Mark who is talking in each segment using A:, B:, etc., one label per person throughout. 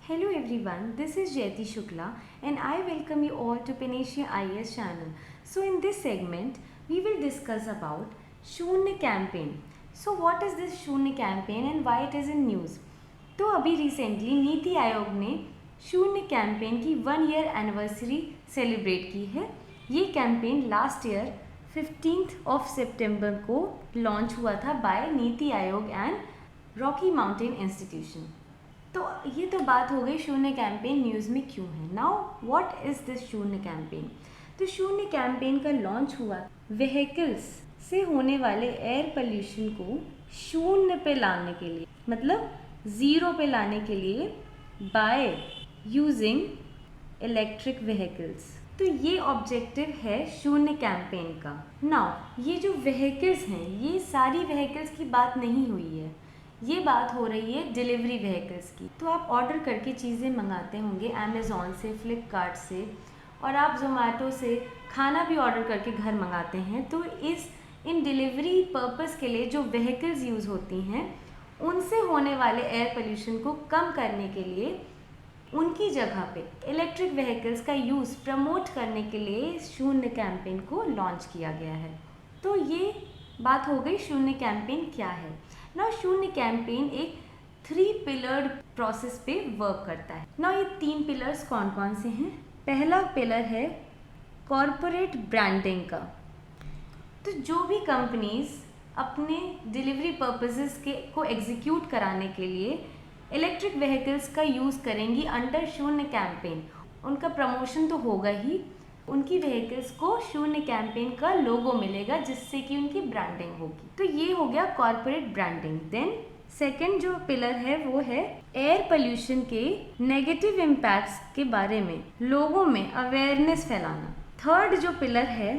A: Hello everyone, this is Jayati Shukla and I welcome you all to Panacea IAS channel. So in this segment, we will discuss about शून्य campaign. So what is this शून्य campaign and why it is in news? तो अभी recently NITI Aayog ने शून्य campaign की 1 year anniversary celebrate की है। ये कैंपेन लास्ट ईयर 15 सितंबर को लॉन्च हुआ था bye NITI Aayog and Rocky mountain institution. तो ये तो बात हो गई शून्य कैंपेन न्यूज़ में क्यों है। नाउ व्हाट इज़ दिस शून्य कैंपेन? तो शून्य कैंपेन का लॉन्च हुआ व्हीकल्स से होने वाले एयर पोल्यूशन को शून्य पे लाने के लिए, मतलब ज़ीरो पे लाने के लिए बाय यूजिंग इलेक्ट्रिक व्हीकल्स। तो ये ऑब्जेक्टिव है शून्य कैंपेन का। नाउ ये जो व्हीकल्स हैं, ये सारी व्हीकल्स की बात नहीं हुई है, ये बात हो रही है डिलीवरी व्हीकल्स की। तो आप ऑर्डर करके चीज़ें मंगाते होंगे अमेज़ॉन से, फ्लिपकार्ट से, और आप जोमेटो से खाना भी ऑर्डर करके घर मंगाते हैं। तो इन डिलीवरी पर्पस के लिए जो व्हीकल्स यूज़ होती हैं, उनसे होने वाले एयर पोल्यूशन को कम करने के लिए उनकी जगह पे इलेक्ट्रिक व्हीकल्स का यूज़ प्रमोट करने के लिए शून्य कैंपेन को लॉन्च किया गया है। तो ये बात हो गई शून्य कैंपेन क्या है। ना शून्य कैंपेन एक 3 पिलर्ड प्रोसेस पे वर्क करता है। ना ये 3 पिलर्स कौन कौन से हैं? पहला पिलर है कॉरपोरेट ब्रांडिंग का। तो जो भी कंपनीज अपने डिलीवरी पर्पसेस को एग्जीक्यूट कराने के लिए इलेक्ट्रिक व्हीकल्स का यूज़ करेंगी अंडर शून्य कैंपेन, उनका प्रमोशन तो होगा ही, उनकी व्हीकल्स को शून्य कैंपेन का लोगो मिलेगा जिससे कि उनकी ब्रांडिंग होगी। तो ये हो गया कॉर्पोरेट ब्रांडिंग। देन सेकंड जो पिलर है वो है एयर पोल्यूशन के नेगेटिव इम्पैक्ट्स के बारे में लोगों में अवेयरनेस फैलाना। थर्ड जो पिलर है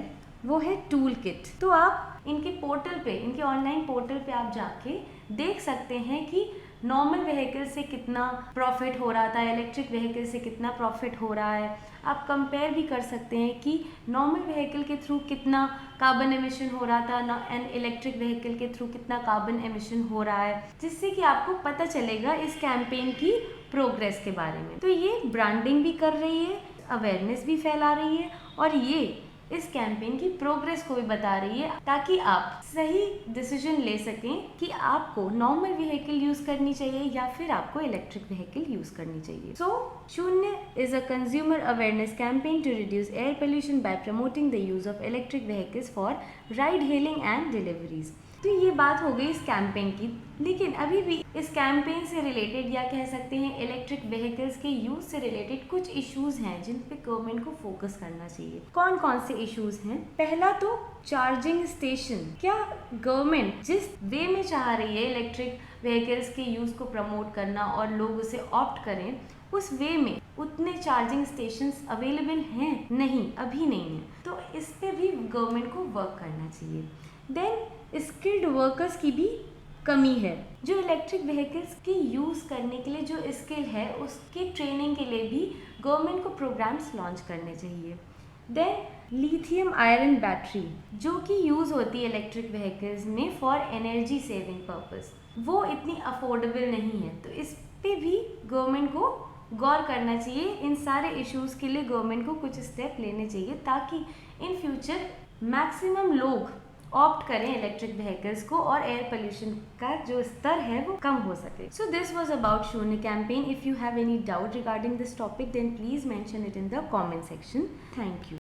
A: वो है टूल किट। तो आप इनके पोर्टल पे, इनके ऑनलाइन पोर्टल पे आप जाके देख सकते हैं कि नॉर्मल व्हीकल से कितना प्रॉफिट हो रहा था, इलेक्ट्रिक व्हीकल से कितना प्रॉफिट हो रहा है। आप कंपेयर भी कर सकते हैं कि नॉर्मल व्हीकल के थ्रू कितना कार्बन एमिशन हो रहा था एंड इलेक्ट्रिक व्हीकल के थ्रू कितना कार्बन एमिशन हो रहा है, जिससे कि आपको पता चलेगा इस कैंपेन की प्रोग्रेस के बारे में। तो ये ब्रांडिंग भी कर रही है, अवेयरनेस भी फैला रही है, और ये इस कैंपेन की प्रोग्रेस को भी बता रही है, ताकि आप सही डिसीजन ले सकें कि आपको नॉर्मल व्हीकल यूज़ करनी चाहिए या फिर आपको इलेक्ट्रिक व्हीकल यूज़ करनी चाहिए। So Shoonya is a consumer awareness campaign to reduce air pollution by promoting the use of electric vehicles for ride hailing and deliveries. तो ये बात हो गई इस कैंपेन की, लेकिन अभी भी इस कैंपेन से रिलेटेड, या कह सकते हैं इलेक्ट्रिक व्हीकल्स के यूज से रिलेटेड कुछ इश्यूज हैं जिन पे गवर्नमेंट को फोकस करना चाहिए। कौन कौन से इश्यूज हैं? पहला तो चार्जिंग स्टेशन। क्या गवर्नमेंट जिस वे में चाह रही है इलेक्ट्रिक व्हीकल्स के यूज को प्रमोट करना और लोग उसे ऑप्ट करें, उस वे में उतने चार्जिंग स्टेशंस अवेलेबल हैं? नहीं, अभी नहीं है। तो इस पे भी गवर्नमेंट को वर्क करना चाहिए। देन स्किल्ड वर्कर्स की भी कमी है। जो इलेक्ट्रिक व्हीकल्स के यूज़ करने के लिए जो स्किल है, उसके ट्रेनिंग के लिए भी गवर्नमेंट को प्रोग्राम्स लॉन्च करने चाहिए। देन लिथियम आयरन बैटरी जो कि यूज़ होती है इलेक्ट्रिक व्हीकल्स में फॉर एनर्जी सेविंग पर्पस, वो इतनी अफोर्डेबल नहीं है। तो इस पे भी गवर्नमेंट को गौर करना चाहिए। इन सारे इश्यूज़ के लिए गवर्नमेंट को कुछ स्टेप लेने चाहिए ताकि इन फ्यूचर मैक्सिमम लोग ऑप्ट करें इलेक्ट्रिक व्हीकल्स को और एयर पोल्यूशन का जो स्तर है वो कम हो सके। So this was about Shoonya campaign. If you have any doubt regarding this topic then please mention it in the comment section. Thank you.